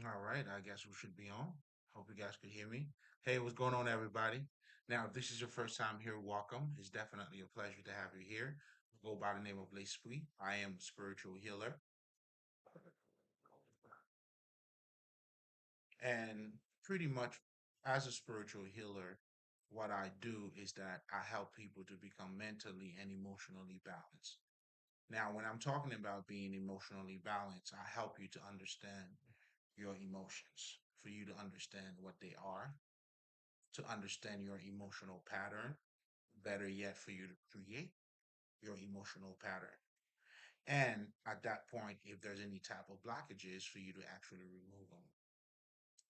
All right, I guess we should be on. Hope you guys could hear me. Hey, what's going on, everybody? Now, if this is your first time here, welcome. It's definitely a pleasure to have you here. I go by the name of L'Esprit. I am a spiritual healer. And pretty much, as a spiritual healer, what I do is that I help people to become mentally and emotionally balanced. Now, when I'm talking about being emotionally balanced, I help you to understand your emotions, for you to understand what they are, to understand your emotional pattern, better yet, for you to create your emotional pattern. And at that point, if there's any type of blockages, for you to actually remove them.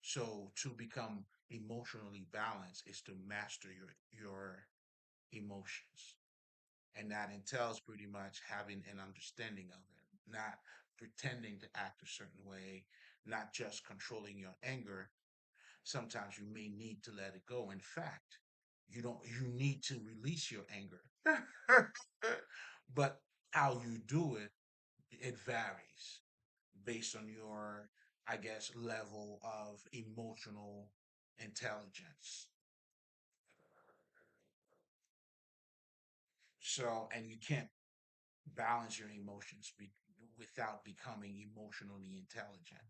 So to become emotionally balanced is to master your emotions. And that entails pretty much having an understanding of it, not pretending to act a certain way, not just controlling your anger. Sometimes you may need to let it go. In fact, you need to release your anger. But how you do it, it varies based on your, I guess, level of emotional intelligence. So, and you can't balance your emotions without becoming emotionally intelligent.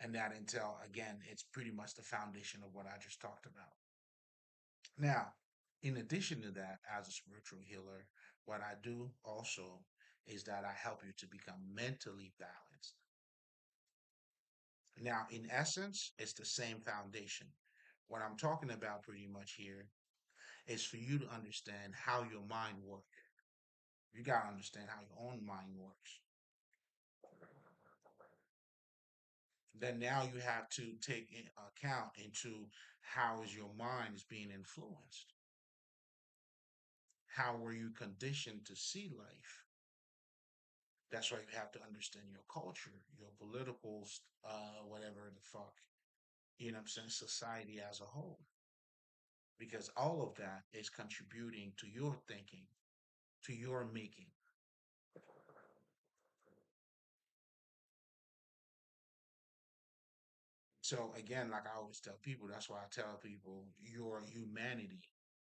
And that entail, again, it's pretty much the foundation of what I just talked about. Now, in addition to that, as a spiritual healer, what I do also is that I help you to become mentally balanced. Now, in essence, it's the same foundation. What I'm talking about pretty much here is for you to understand how your mind works. You got to understand how your own mind works. Then now you have to take account into how is your mind is being influenced. How were you conditioned to see life? That's why you have to understand your culture, your political, whatever the fuck, you know what I'm saying, society as a whole. Because all of that is contributing to your thinking, to your making. So again, like I always tell people, that's why I tell people your humanity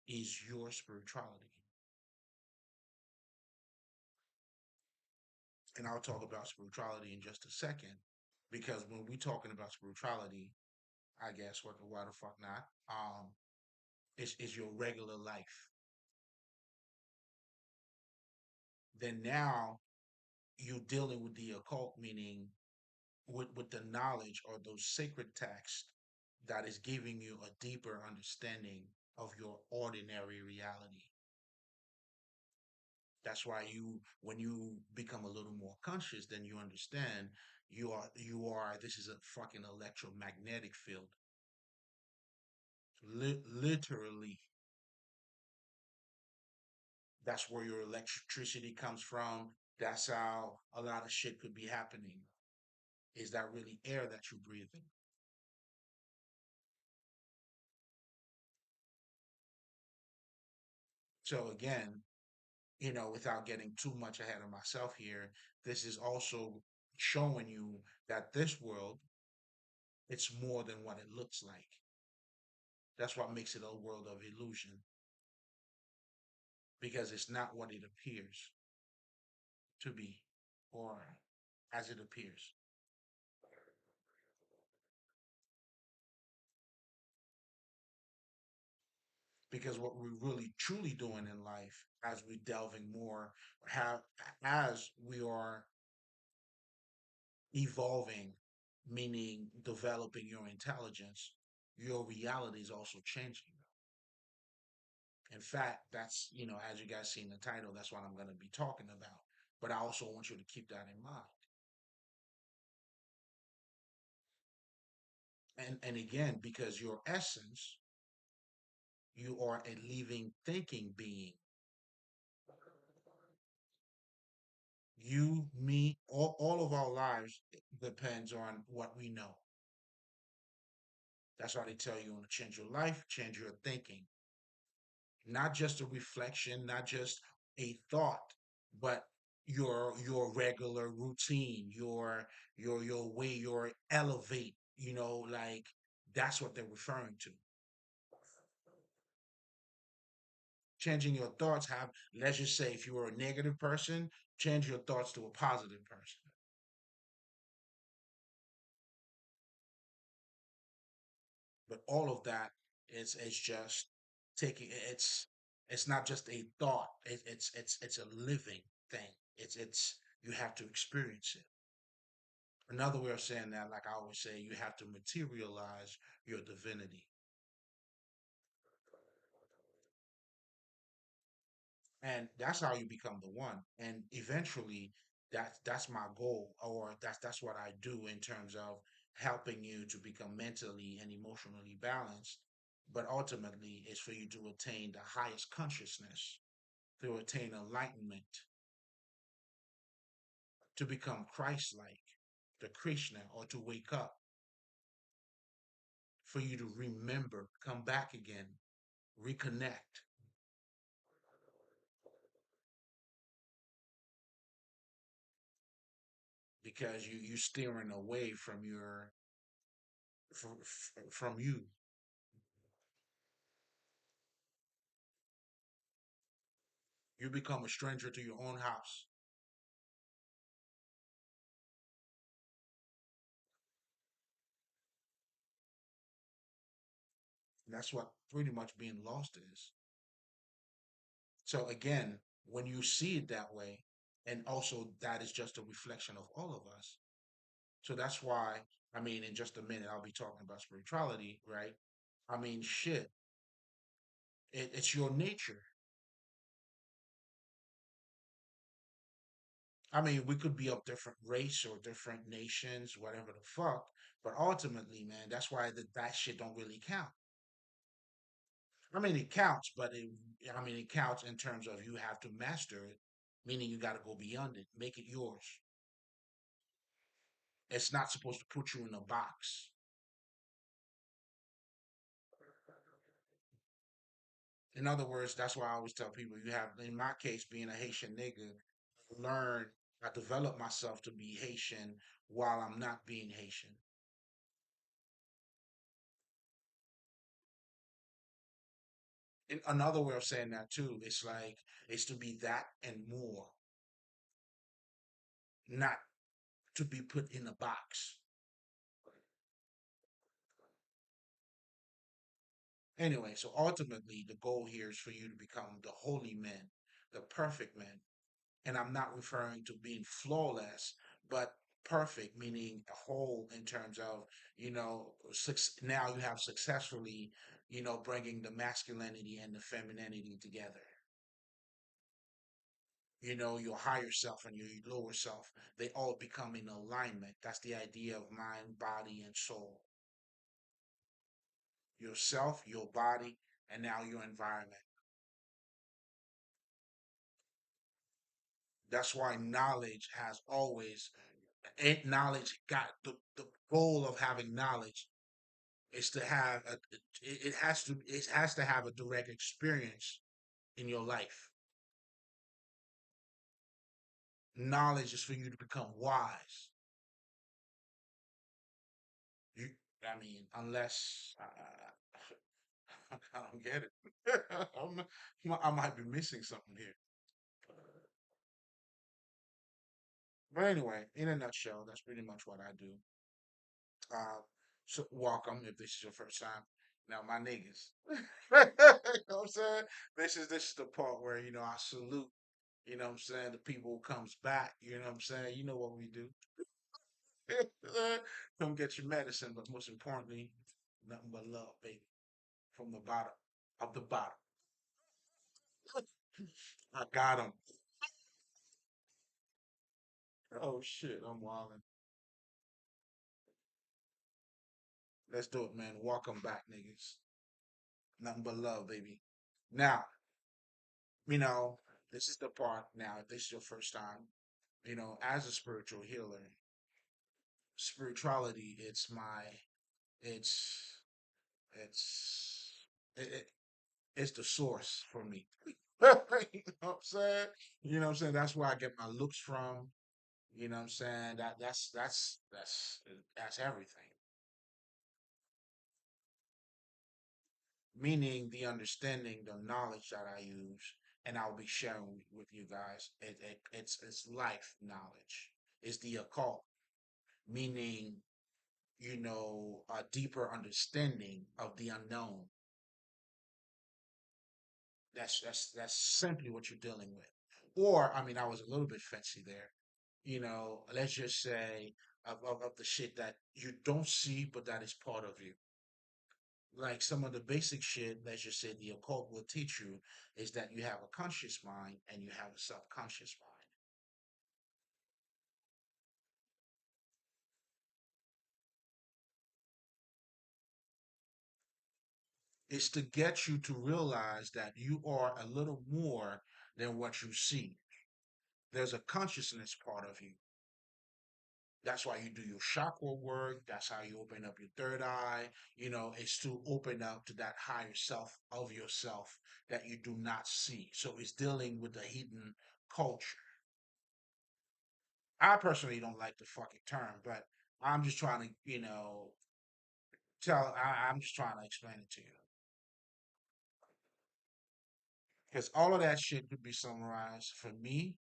is your spirituality. And I'll talk about spirituality in just a second. Because when we talking about spirituality, I guess what the why the fuck not? It's your regular life. Then now you're dealing with the occult, meaning with the knowledge or those sacred texts that is giving you a deeper understanding of your ordinary reality. That's why when you become a little more conscious, then you understand this is a fucking electromagnetic field. Literally, that's where your electricity comes from. That's how a lot of shit could be happening. Is that really air that you're breathing? So again, without getting too much ahead of myself here, this is also showing you that this world, it's more than what it looks like. That's what makes it a world of illusion, because it's not what it appears to be or as it appears. Because what we're really truly doing in life, as we delving more, have as we are evolving, meaning developing your intelligence, your reality is also changing. In fact, that's, as you guys see in the title, that's what I'm going to be talking about. But I also want you to keep that in mind. And again, because your essence, you are a living, thinking being. You, me, all of our lives depends on what we know. That's why they tell you want to change your life, change your thinking. Not just a reflection, not just a thought, but your regular routine, your way your elevate, like that's what they're referring to. Changing your thoughts have, let's just say, if you were a negative person, change your thoughts to a positive person. But all of that is just taking it's not just a thought. It's a living thing. It's you have to experience it. Another way of saying that, like I always say, you have to materialize your divinity. And that's how you become the one. And eventually, that's my goal, or that's what I do in terms of helping you to become mentally and emotionally balanced. But ultimately, it's for you to attain the highest consciousness, to attain enlightenment, to become Christ-like, the Krishna, or to wake up, for you to remember, come back again, reconnect, because you steering away from from you. You become a stranger to your own house. That's what pretty much being lost is. So again, when you see it that way, and also that is just a reflection of all of us. So that's why, I mean, in just a minute, I'll be talking about spirituality, right? I mean, shit, it's your nature. I mean, we could be of different race or different nations, whatever the fuck, but ultimately, man, that's why that shit don't really count. I mean, it counts, but I mean, it counts in terms of you have to master it, meaning you got to go beyond it, make it yours. It's not supposed to put you in a box. In other words, that's why I always tell people, you have, in my case, being a Haitian nigga, learn, I develop myself to be Haitian while I'm not being Haitian. And another way of saying that too, it's like, it's to be that and more, not to be put in a box. Anyway, so ultimately, the goal here is for you to become the holy man, the perfect man. And I'm not referring to being flawless, but perfect, meaning whole in terms of, now you have successfully, bringing the masculinity and the femininity together. Your higher self and your lower self, they all become in alignment. That's the idea of mind, body, and soul. Yourself, your body, and now your environment. That's why knowledge has always, knowledge got the goal of having knowledge is to have it has to have a direct experience in your life. Knowledge is for you to become wise. You, I mean, unless I don't get it. I might be missing something here. But anyway, in a nutshell, that's pretty much what I do. Uh, so welcome if this is your first time. Now, my niggas, you know what I'm saying? This is the part where I salute. You know what I'm saying? The people who comes back. You know what I'm saying? You know what we do. Come get your medicine, but most importantly, nothing but love, baby. From the bottom of the bottom. I got him. Oh shit, I'm wilding. Let's do it, man. Welcome back, niggas. Nothing but love, baby. Now, you know, this is the part now, if this is your first time, as a spiritual healer, spirituality, it's, it's, it, it's the source for me. You know what I'm saying? You know what I'm saying? That's where I get my looks from. You know what I'm saying? That's everything. Meaning the understanding, the knowledge that I use, and I'll be sharing with you guys. It's life knowledge. It's the occult, meaning a deeper understanding of the unknown. That's simply what you're dealing with. Or I mean, I was a little bit fancy there. Let's just say of the shit that you don't see, but that is part of you. Like some of the basic shit, let's just say the occult will teach you is that you have a conscious mind and you have a subconscious mind. It's to get you to realize that you are a little more than what you see. There's a consciousness part of you. That's why you do your chakra work. That's how you open up your third eye. It's to open up to that higher self of yourself that you do not see. So it's dealing with the hidden culture. I personally don't like the fucking term, but I'm just trying to, I'm just trying to explain it to you. Because all of that shit could be summarized for me.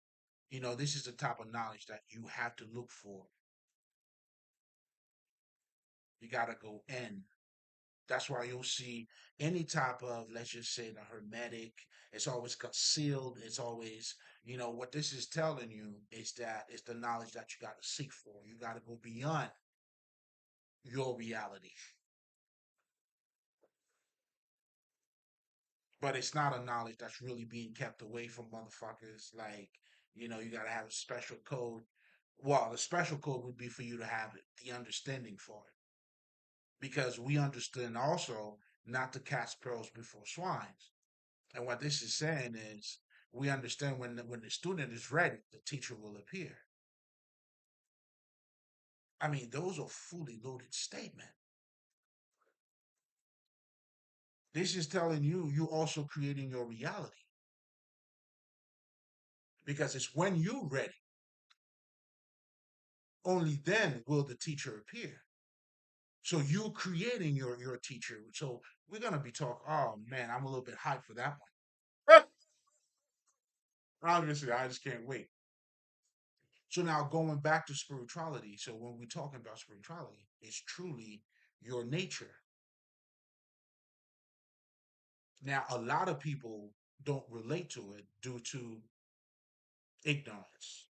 This is the type of knowledge that you have to look for. You got to go in. That's why you'll see any type of, let's just say, the hermetic, it's always concealed. It's always, what this is telling you is that it's the knowledge that you got to seek for. You got to go beyond your reality. But it's not a knowledge that's really being kept away from motherfuckers. Like, you got to have a special code. Well, the special code would be for you to have the understanding for it. Because we understand also not to cast pearls before swines. And what this is saying is we understand when the student is ready, the teacher will appear. I mean, those are fully loaded statements. This is telling you also creating your reality because it's when you're ready, only then will the teacher appear. So you creating your teacher. So we're gonna be talking. Oh man, I'm a little bit hyped for that one. Obviously, I just can't wait. So now going back to spirituality. So when we're talking about spirituality, it's truly your nature. Now, a lot of people don't relate to it due to ignorance.